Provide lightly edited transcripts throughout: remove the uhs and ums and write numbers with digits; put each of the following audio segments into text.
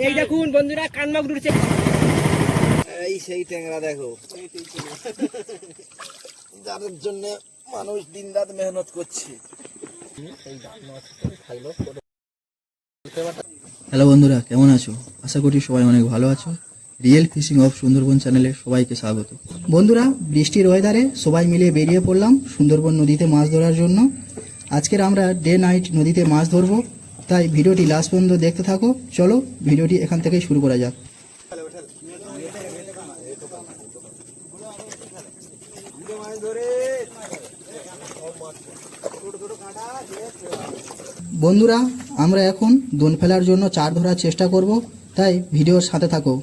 এই দেখুন বন্ধুরা কানমাগুর উঠছে। এই সেই ট্যাংরা দেখো, যাদের জন্য মানুষ দিন রাত মেহনত করছে। হ্যালো বন্ধুরা, কেমন আছো? আশা করি সবাই অনেক ভালো আছো। রিয়েল ফিশিং অফ সুন্দরবন চ্যানেলে সবাইকে স্বাগত। বন্ধুরা, বৃষ্টির ওয়েদারে সবাই মিলে বেরিয়ে পড়লাম সুন্দরবন নদীতে মাছ ধরার জন্য। আজকের আমরা ডে নাইট নদীতে মাছ ধরবো, তাই ভিডিওটি লাস্ট পর্যন্ত দেখতে থাকো। চলো ভিডিওটি এখান থেকেই শুরু করা যাক। বন্ধুরা, আমরা এখন দোন ফেলার জন্য চার ধরার চেষ্টা করব, তাই ভিডিওর সাথে থাকো।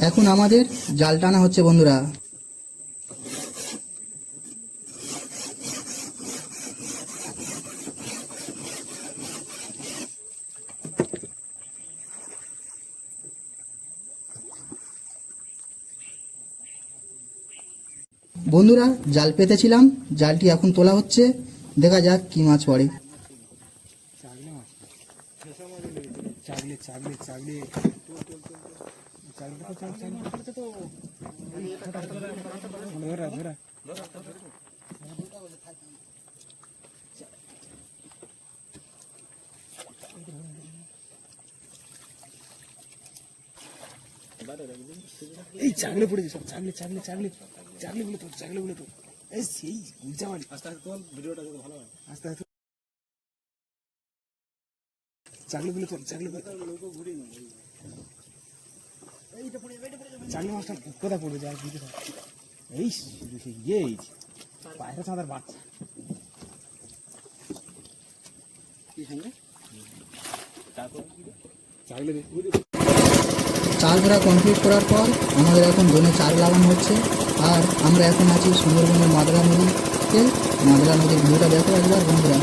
এখন আমাদের জাল টানা হচ্ছে বন্ধুরা। বন্ধুরা, জাল পেতেছিলাম, জালটি এখন তোলা হচ্ছে, দেখা যাক কি মাছ পড়ে। এই চাগলে পড়ে সব চাগলে চাগলে চাগলে চাগলে গুলো তো চাগলে গুলো তো এই সেই উজামালি আস্তে আস্তে তোল ভিডিওটা যত ভালো হয় আস্তে আস্তে চাগলে গুলো তো চাগলে গুলো ঘুরে না এইটা পড়ে চাগলে মাছটা কোথা পড়বে যায় দিতে এই সেই এই পায়রা চাঁদার বাচ্চা কি সঙ্গে চাগলে চার ঘোরা কমপ্লিট করার পর আমাদের এখন দোনে চার লাগানো হচ্ছে। আর আমরা এখন আছি সুন্দরবনের মাদলা নদীতে। মাদলা নদীর ভিউটা দেখো একবার বন্ধুরা।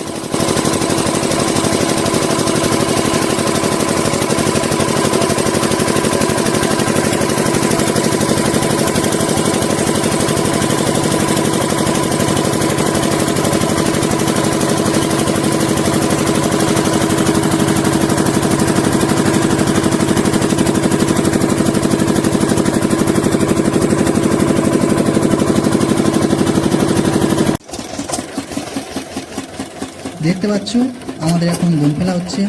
দেখতে পাচ্ছ আমাদের এখন দোন ফেলা হচ্ছে।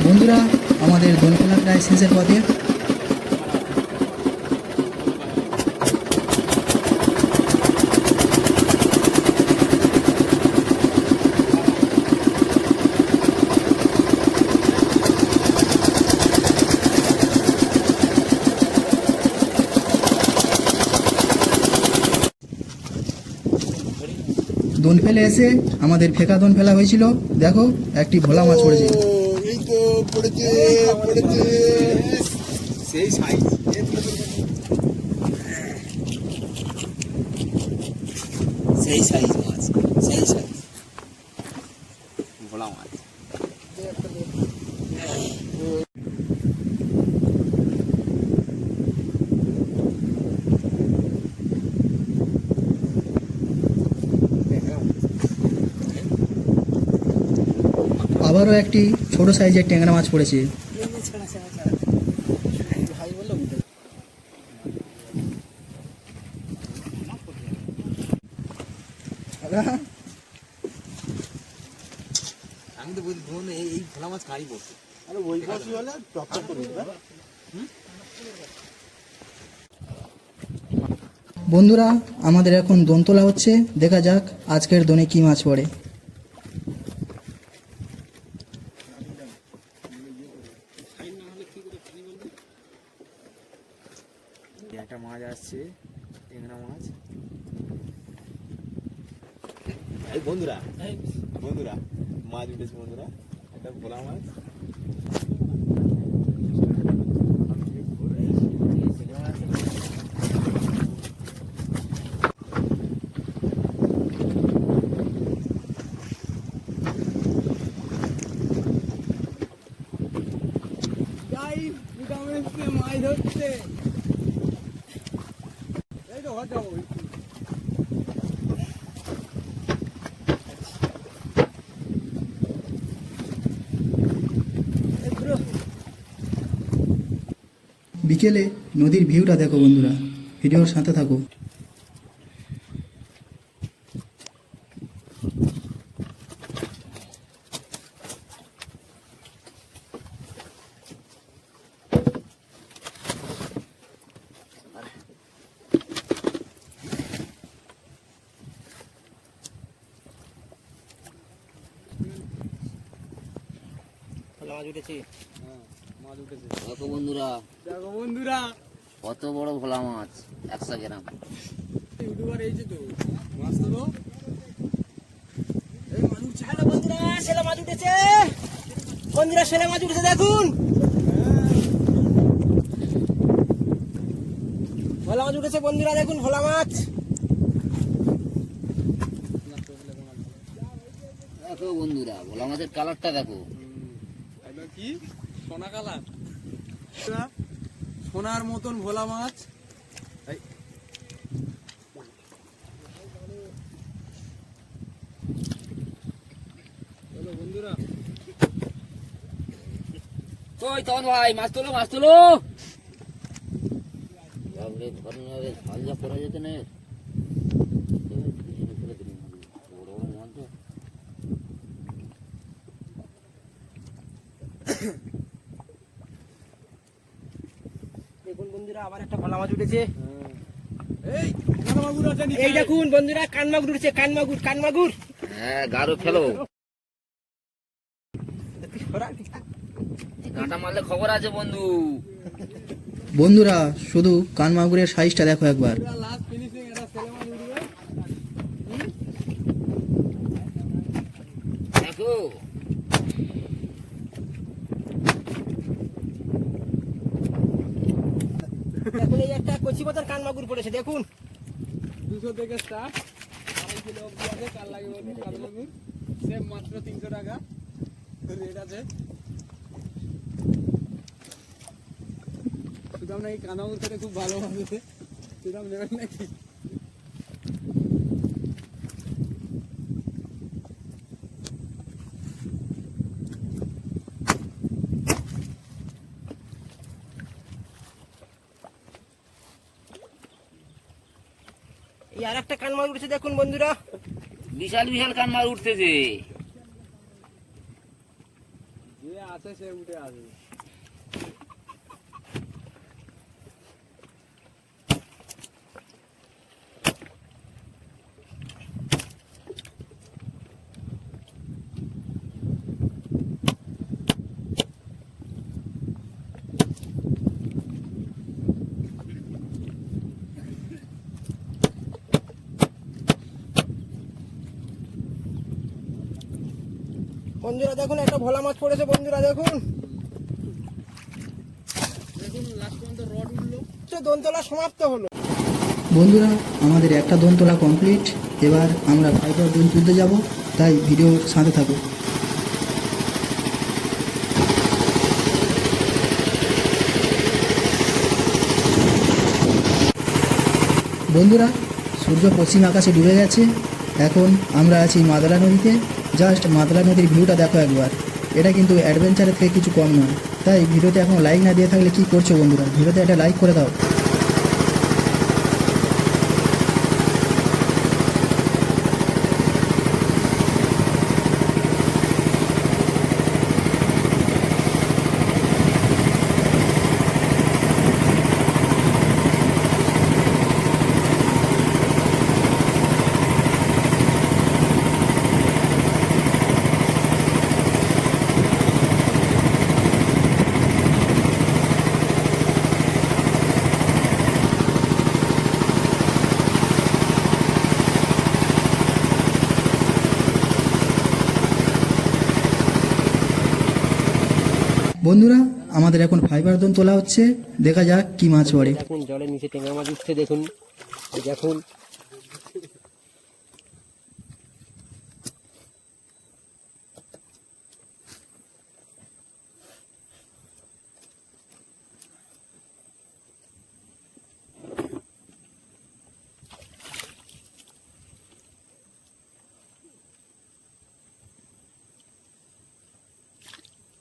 বন্ধুরা আমাদের দোল খেলা প্রায় শেষের পথে। দোন ফেলে এসে আমাদের ফেকা দোন ফেলা হয়েছিল। দেখো একটি ভোলা মাছ পড়েছে। এই তো পড়েছে পড়েছে সেই সাইজ সেই সাইজ মাছ সেই সাইজ ভোলা মাছ আবারও একটি ছোট সাইজের ট্যাংরা মাছ পড়েছে। আমি তো বলি বোন এই ভোলা মাছ খাই বসে আরে ওই বসি হলে টপটপ করে বন্ধুরা আমাদের এখন দোন তোলা হচ্ছে। দেখা যাক আজকের দোনে কি মাছ পড়ে। একটা মাছ আসছে ট্যাংরা মাছ এই বন্ধুরা বন্ধুরা মাছ উঠেছে বন্ধুরা একটা ভোলা মাছ মাছ ধরছে এই তো হয়তো বিকেলে নদীর ভিউটা দেখো বন্ধুরা, ভিডিওর সাথে থাকো। মাছ উঠেছে। মাছ উঠেছে। দেখো বন্ধুরা, দেখো বন্ধুরা, কত বড় ভোলা মাছ, 100 গ্রাম। ইউটিউবার এই যে তো মাছ তোলো। এই মাছ উঠছে। হ্যালো বন্ধুরা, ছেলে মাছ উঠেছে। বন্ধুরা ছেলে মাছ উঠেছে দেখুন। ভোলা মাছ উঠেছে বন্ধুরা, দেখুন ভোলা মাছ। দেখো বন্ধুরা, ভোলা মাছের কালারটা দেখো। এটা কি সোনা কালার, সোনার মতন ভোলা মাছ। এই চলো বন্ধুরা, কই তখন ভাই, মাছ তোলো, মাছ তোলো। বাবরে, ধরনের হাল যা করা যেত না। বড় বড় মাছ তো। দেখুন বন্ধুরা, আবার একটা ভোলা মাছ উঠেছে। এই কানা মাগুর আছে নিচে। এই দেখুন বন্ধুরা, কানমাগুর উঠেছে। কানমাগুর, কানমাগুর। হ্যাঁ, গারো ফেলো। কাঁটা মারলে খবর আছে বন্ধু। বন্ধুরা শুধু কান মাগুরের সাইজটা দেখো একবার। লাস্ট ফিনিশিং, এটা ছেলে মাছ উঠবে। দেখো দেখুন এই একটা কচি পাতার কানমাগুর পড়েছে দেখুন। 200 থেকে স্টার্ট, 2.5 কিলো অবধি আছে। কাল লাগে বলুন কাল মাগুর, সেম মাত্র 300 টাকা রেট আছে। সুদাম নাকি কানামাগুর খেতে খুব ভালো হবে, সুদাম নেবেন নাকি? এই আর একটা কানমাগুর উঠেছে দেখুন বন্ধুরা। বিশাল বিশাল কান মাছ উঠতেছে। যে আছে সে উঠে আসবে। বন্ধুরা দেখুন একটা ভোলা মাছ পড়েছে বন্ধুরা দেখুন। দেখুন লাস্ট পর্যন্ত রড উঠলো। দোনতলা সমাপ্ত হলো। বন্ধুরা আমাদের একটা দোন তোলা কমপ্লিট। এবার আমরা ফাইবার দোন তুলতে যাব, তাই ভিডিওর সাথে থাকো। বন্ধুরা সূর্য পশ্চিম আকাশে ডুবে গেছে। এখন আমরা আছি মাদলা নদীতে। জাস্ট মাদলা নদীর ভিউটা দেখো একবার। এটা কিন্তু অ্যাডভেঞ্চারের থেকে কিছু কম নয়। তাই ভিডিওতে এখন লাইক না দিয়ে থাকলে কি করছো বন্ধুরা, ভিডিওতে একটা লাইক করে দাও। বন্ধুরা আমাদের এখন ফাইবার দোন তোলা হচ্ছে, দেখা যাক কি মাছ পড়ে। দেখুন জলের নিচে টেঙ্গা মাছ উঠছে দেখুন। এই দেখুন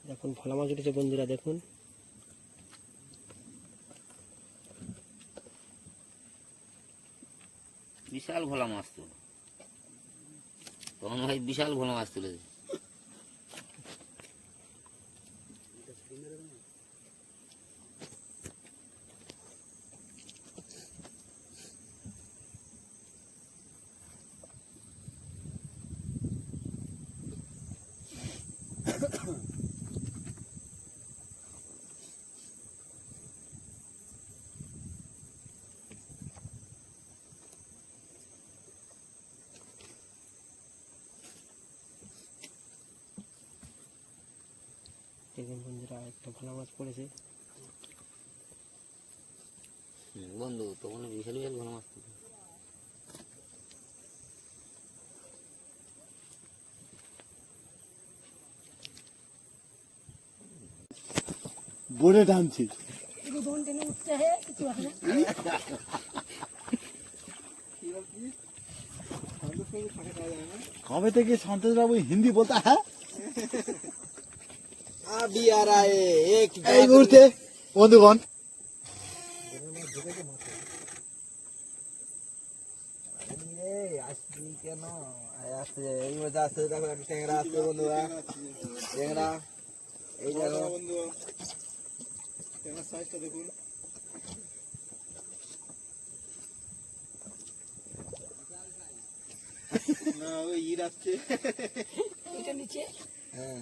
দেখুন ভোলা মাছ উঠেছে বন্ধুরা দেখুন। বিশাল ভোলা মাছ তো, তখন ভাই বিশাল ভোলা মাছ তুলেছে। একটা ভোলা মাছ পড়েছে। বন্ধু তখন বিশাল বিশাল ভালো মাছ তুলেছে। বোর্ডে টানছি কবে থেকে সন্তোষ বাবু হিন্দি বলতা হ্যাঁ अभी आ रहा है एक এই মুহূর্তে বন্ধুগণ কেন আসছে এই মধ্যে আসছে দেখো একটা ট্যাংরা আসছে বন্ধুরা ট্যাংরা এই দেখো বন্ধু ট্যাংরার সাইজটা দেখুন না ওই ইট আসছে হ্যাঁ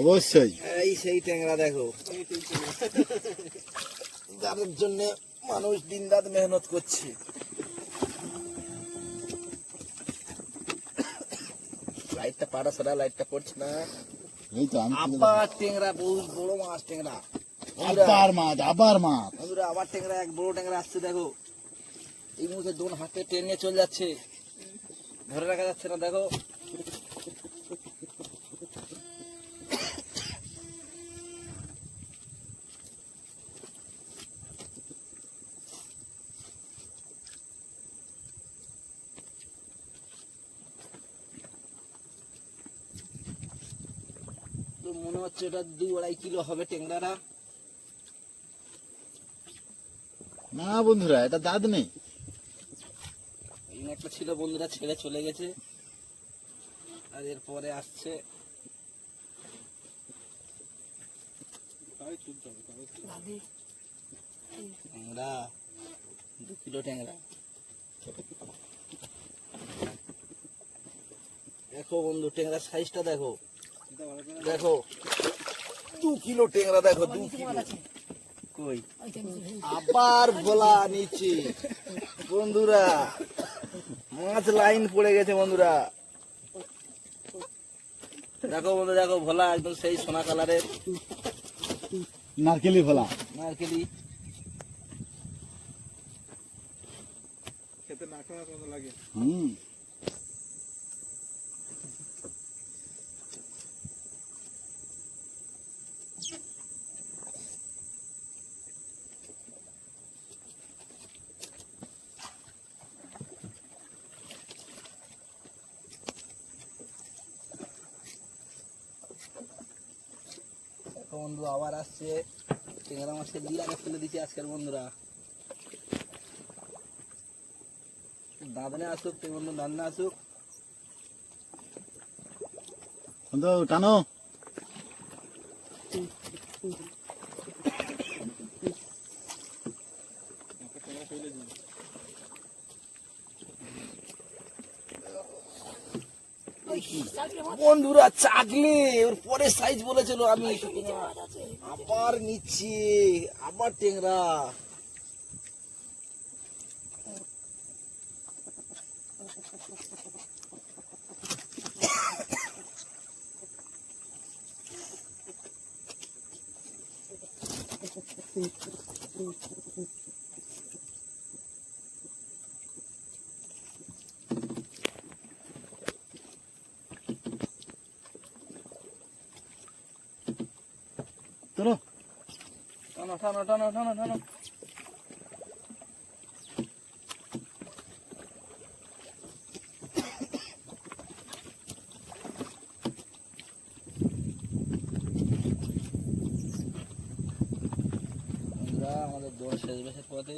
অবশ্যই এই সেই ট্যাংরা দেখো যাদের জন্য মানুষ দিন রাত মেহনত করছে। লাইটটা পাড়া সারা লাইটটা পড়ছে না। এই তো আমি আবার ট্যাংরা বহুত বড় মাছ ট্যাংরা আবার মাছ বন্ধুরা আবার ট্যাংরা এক বড় ট্যাংরা আসছে দেখো এই মুহূর্তে দোন হাতে টেনে চলে যাচ্ছে ধরে রাখা যাচ্ছে না দেখো তো মনে হচ্ছে এটা 2-2.5 কিলো হবে ট্যাংরাটা। না বন্ধুরা এটা দাঁত নেই এই একটা ছিল বন্ধুরা ছেড়ে চলে গেছে আর এরপরে আসছে ট্যাংরা 2 কিলো ট্যাংরা। দেখো বন্ধু ট্যাংরার সাইজটা দেখো দেখো 2 কিলো ট্যাংরা দেখো 2 কিলো কই আবার ভোলা নিচে বন্ধুরা মাছ লাইন পড়ে গেছে বন্ধুরা দেখো বন্ধু দেখো ভোলা একদম সেই সোনা কালারের নারকেলি ভোলা নারকেলি খেতে নারকেলের মতো লাগে হুম বন্ধু আবার আসছে ট্যাংরা মাছের লিয়ারে ফেলে দিচ্ছে আজকের বন্ধুরা দাঁতনে আসুক বন্ধু দাঁতনে আসুক বন্ধু টানো বন্ধুরা চাকলে ওর পরে সাইজ বলেছিল আমি আবার নিচ্ছি আবার ট্যাংরা চলো টানো টানো টানো টানো টানো আমাদের দোল শেষ বেশের পথে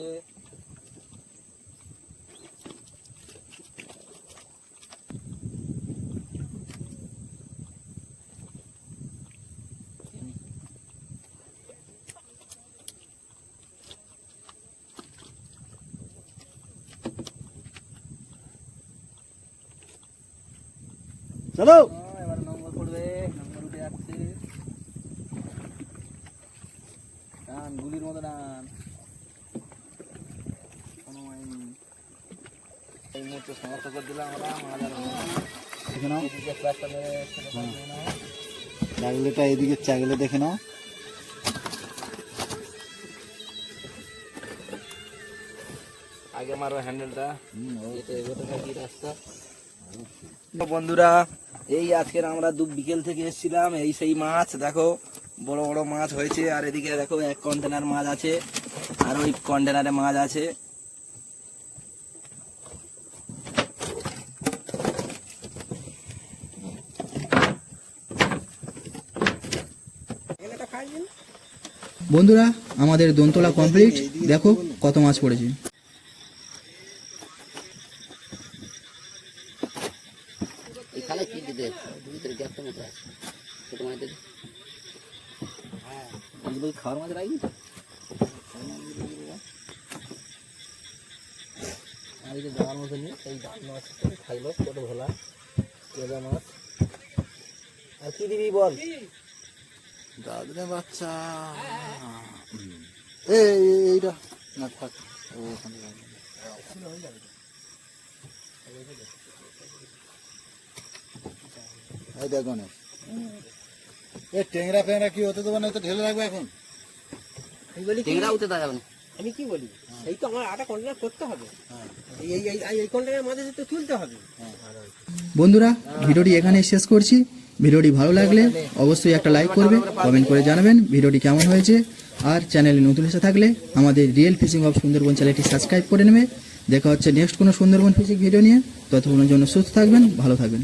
চলো এবার নম্বর পড়বে নম্বর উঠে যাচ্ছে টান গুলির মতো টান কোনো হয়নি এই মুহূর্তে সমাপ্ত করে দিলাম আমরা আমাদের এখানে ক্লাসটা মেরে চাগলেটা এদিকে চাগলে দেখে নাও। আগে মারো হ্যান্ডেলটা। বন্ধুরা এই আজকের আমরা বিকেল থেকে এসেছিলাম, এই সেই মাছ দেখো বড় বড় মাছ হয়েছে। আর এদিকে দেখো এক কন্টেনার মাছ আছে, আর ওই কন্টেনারে মাছ আছে। বন্ধুরা আমাদের দোনতলা কমপ্লিট, দেখো কত মাছ পড়েছে। এই খালে কি দিতে ভিতরে গ্যাপটা মতো আছে ছোট মাছ দিতে খাওয়ার মাছ রাখি আর এই যে দাঁড়ার মতো নিয়ে এই দাঁড় মাছ খাইলো ছোট ভোলা কেজা মাছ। আর কি দিবি বল? দাদরে বাচ্চা এইটা না থাক ওখানে এই দেখো না এ টেংরা ফেংরা কি হতে দেবো না, তো ঢেলে রাখবে এখন। টেংরা উঠে দেওয়া যাবে না। আমি কি বলি, এই তো আমার আটা কন্টেনার করতে হবে, এই কন্টেনার মাঝে তো তুলতে হবে। বন্ধুরা ভিডিওটি এখানেই শেষ করছি। ভিডিওটি ভালো লাগলে অবশ্যই একটা লাইক করবে, কমেন্ট করে জানাবেন ভিডিওটি কেমন হয়েছে। আর চ্যানেলে নতুন এসে থাকলে আমাদের রিয়েল ফিশিং অফ সুন্দরবন চ্যানেলটি সাবস্ক্রাইব করে নেবে। দেখা হচ্ছে নেক্সট কোনো সুন্দরবন ফিশিং ভিডিও নিয়ে। ততক্ষণের জন্য সুস্থ থাকবেন, ভালো থাকবেন।